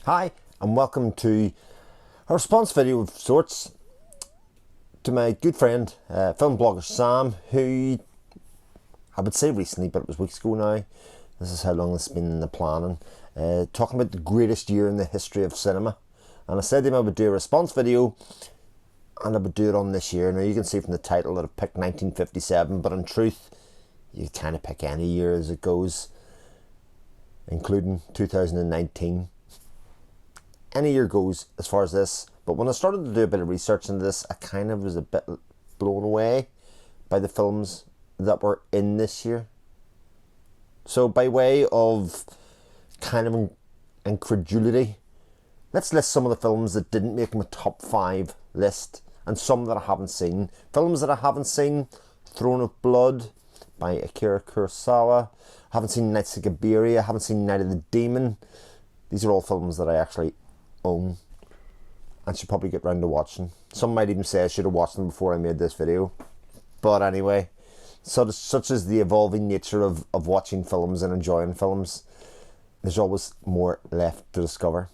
Hi, and welcome to a response video of sorts to my good friend, film blogger Sam, who I would say recently, but it was weeks ago now. This is how long it's been in the planning. Talking about the greatest year in the history of cinema. And I said to him I would do a response video, and I would do it on this year. Now you can see from the title that I've picked 1957, but in truth, you kind of pick any year as it goes, including 2019. Any year goes as far as this, but when I started to do a bit of research into this, I kind of was a bit blown away by the films that were in this year. So by way of kind of incredulity, let's list some of the films that didn't make my top 5 list and some that I haven't seen. Films that I haven't seen: Throne of Blood by Akira Kurosawa. I haven't seen Nights of Siberia. I haven't seen Night of the Demon. These are all films that I actually own and should probably get round to watching. Some might even say I should have watched them before I made this video. But anyway, such is the evolving nature of watching films and enjoying films. There's always more left to discover.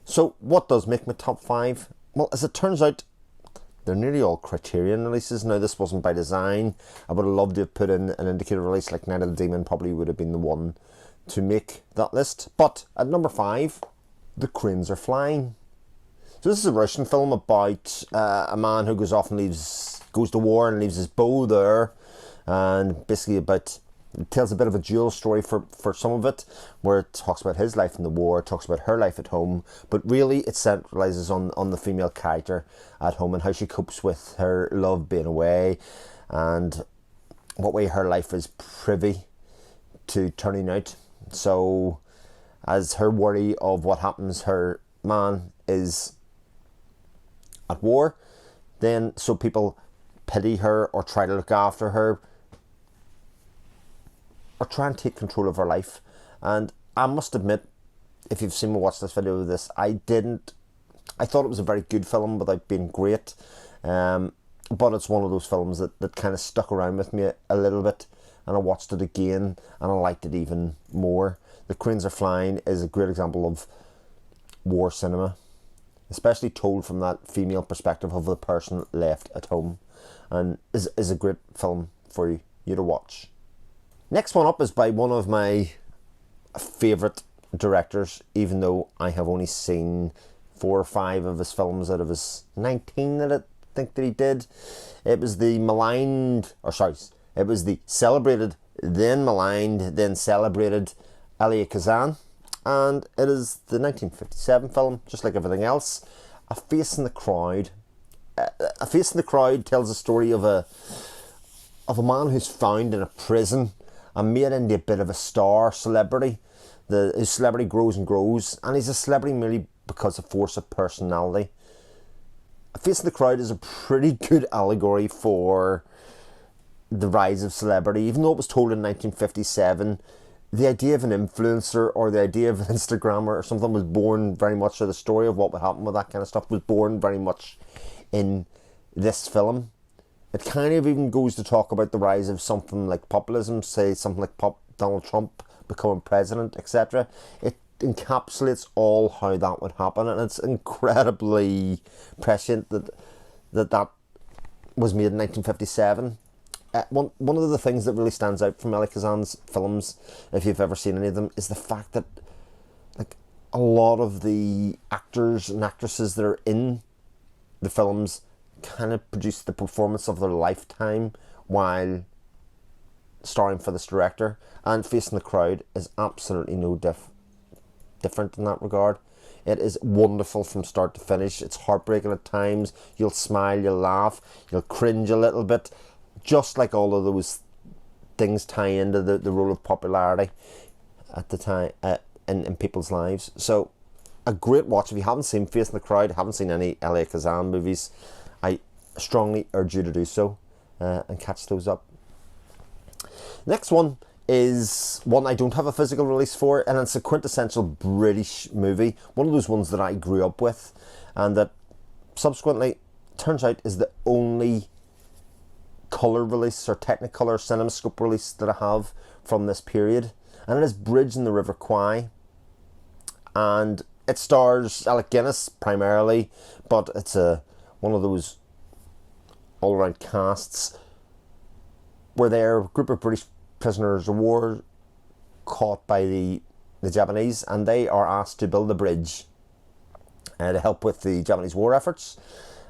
So what does make my top 5? Well, as it turns out, they're nearly all Criterion releases. Now, this wasn't by design. I would have loved to have put in an indicator release like Night of the Demon. Probably would have been the one to make that list. But at number 5, The Cranes Are Flying. So this is a Russian film about a man who goes off and goes to war and leaves his bow there, and basically it tells a bit of a dual story for some of it, where it talks about his life in the war, it talks about her life at home, but really it centralises on the female character at home and how she copes with her love being away, and what way her life is privy to turning out. So as her worry of what happens, her man is at war, then so people pity her or try to look after her or try and take control of her life. And I must admit, if you've seen me watch this video of this, I thought it was a very good film without being great, but it's one of those films that kind of stuck around with me a little bit, and I watched it again and I liked it even more. The Cranes Are Flying is a great example of war cinema, especially told from that female perspective of the person left at home, and is a great film for you to watch. Next one up is by one of my favourite directors, even though I have only seen 4 or 5 of his films out of his 19 that I think that he did. It was the celebrated, then maligned, then celebrated Elia Kazan, and it is the 1957 film, just like everything else, A Face in the Crowd. A Face in the Crowd tells the story of a man who's found in a prison and made into a bit of a star celebrity. His celebrity grows and grows, and he's a celebrity merely because of force of personality. A Face in the Crowd is a pretty good allegory for the rise of celebrity. Even though it was told in 1957, the idea of an influencer or the idea of an Instagrammer or something was born very much, or the story of what would happen with that kind of stuff was born very much in this film. It kind of even goes to talk about the rise of something like populism, say something like Donald Trump becoming president, etc. It encapsulates all how that would happen, and it's incredibly prescient that was made in 1957. One of the things that really stands out from Elia Kazan's films, if you've ever seen any of them, is the fact that like a lot of the actors and actresses that are in the films kind of produce the performance of their lifetime while starring for this director. And Facing the Crowd is absolutely no different in that regard. It is wonderful from start to finish. It's heartbreaking at times. You'll smile, you'll laugh, you'll cringe a little bit, just like all of those things tie into the role of popularity at the time in people's lives. So a great watch. If you haven't seen Facing the Crowd, haven't seen any Elia Kazan movies, I strongly urge you to do so and catch those up. Next one is one I don't have a physical release for, and it's a quintessential British movie, one of those ones that I grew up with, and that subsequently turns out is the only colour release or Technicolor CinemaScope release that I have from this period, and it is Bridge in the River Kwai. and it stars Alec Guinness primarily, but it's one of those all-around casts where they're a group of British prisoners of war caught by the Japanese, and they are asked to build a bridge to help with the Japanese war efforts.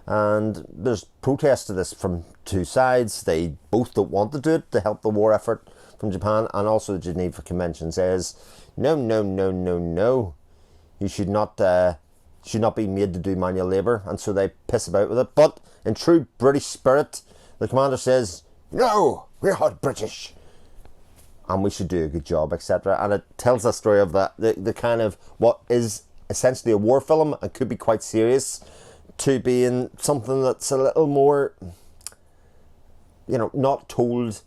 And there's protests to this from two sides. They both don't want to do it to help the war effort from Japan, and also the Geneva Convention says, no, no, no, no, no. You should not be made to do manual labour, and so they piss about with it. But in true British spirit, the commander says, no, we're hot British, and we should do a good job, etc. And it tells the story of the kind of what is essentially a war film and could be quite serious, to being something that's a little more, not told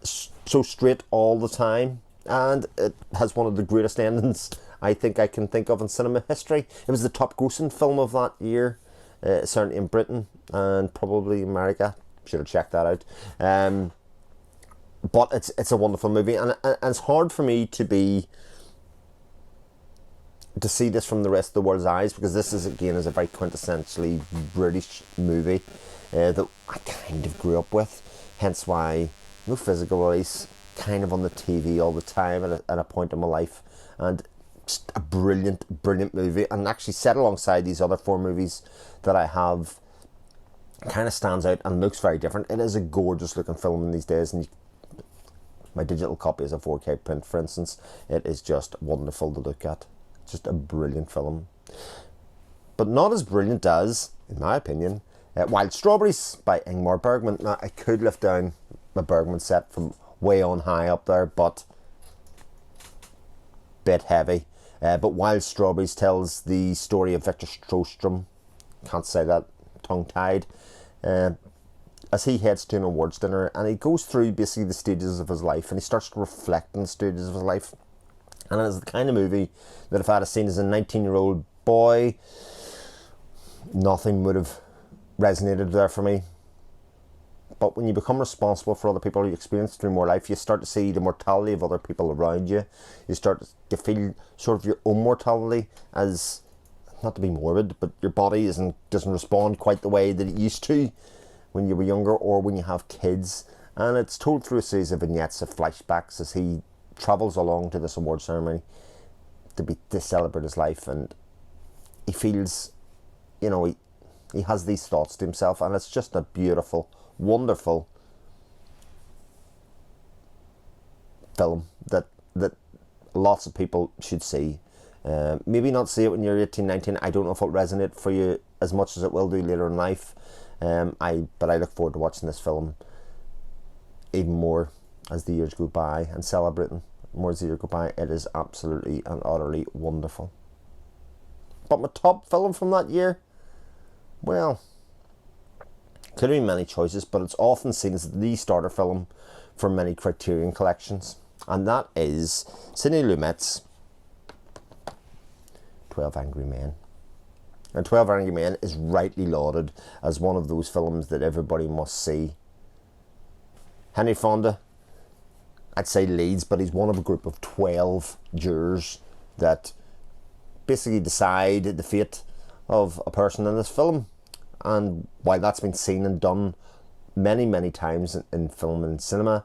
so straight all the time. And it has one of the greatest endings I think I can think of in cinema history. It was the top grossing film of that year, certainly in Britain and probably America. Should have checked that out. But it's a wonderful movie, and it's hard for me to see this from the rest of the world's eyes, because this is a very quintessentially British movie that I kind of grew up with. Hence why no physical release, kind of on the TV all the time at a point in my life, and just a brilliant movie, and actually set alongside these other four movies that I have, kind of stands out and looks very different. It is a gorgeous looking film in these days, and my digital copy is a 4K print, for instance. It is just wonderful to look at. Just a brilliant film, but not as brilliant as, in my opinion, Wild Strawberries by Ingmar Bergman. Now, I could lift down my Bergman set from way on high up there, but bit heavy. But Wild Strawberries tells the story of Victor Stroström, can't say that tongue-tied, as he heads to an awards dinner, and he goes through basically the stages of his life, and he starts to reflect on the stages of his life. And it's the kind of movie that if I had seen as a 19-year-old boy, nothing would have resonated there for me. But when you become responsible for other people, you experience through more life, you start to see the mortality of other people around you. You start to feel sort of your own mortality as, not to be morbid, but your body doesn't respond quite the way that it used to when you were younger or when you have kids. And it's told through a series of vignettes of flashbacks as he travels along to this award ceremony to celebrate his life, and he feels, he has these thoughts to himself, and it's just a beautiful, wonderful film that lots of people should see. Maybe not see it when you're 18, 19. I don't know if it'll resonate for you as much as it will do later in life. But I look forward to watching this film even more as the years go by, and celebrating more as the years go by. It is absolutely and utterly wonderful. But my top film from that year, well, could have been many choices, but it's often seen as the starter film for many Criterion collections, and that is Sidney Lumet's 12 Angry Men. And 12 Angry Men is rightly lauded as one of those films that everybody must see. Henry Fonda, I'd say leads, but he's one of a group of 12 jurors that basically decide the fate of a person in this film. And while that's been seen and done many, many times in film and cinema,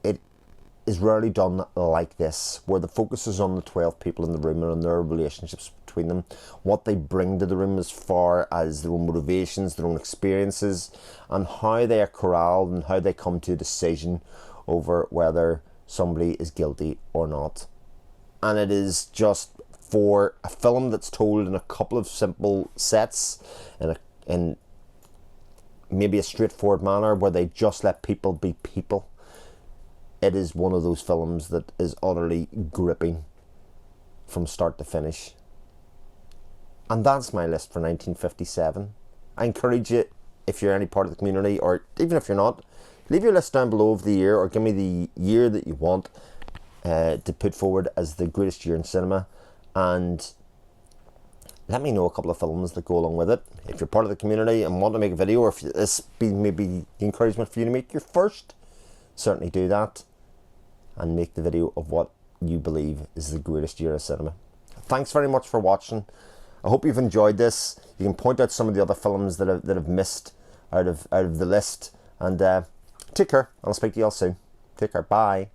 it is rarely done like this, where the focus is on the 12 people in the room and on their relationships between them, what they bring to the room as far as their own motivations, their own experiences, and how they are corralled and how they come to a decision over whether somebody is guilty or not. And it is just, for a film that's told in a couple of simple sets, in maybe a straightforward manner where they just let people be people, it is one of those films that is utterly gripping from start to finish. And that's my list for 1957. I encourage you, if you're any part of the community, or even if you're not, leave your list down below of the year, or give me the year that you want to put forward as the greatest year in cinema, and let me know a couple of films that go along with it. If you're part of the community and want to make a video, or if this be maybe the encouragement for you to make your first, certainly do that and make the video of what you believe is the greatest year of cinema. thanks very much for watching. I hope you've enjoyed this. You can point out some of the other films that I've missed out of the list. And take care. I'll speak to you all soon. Take care. Bye.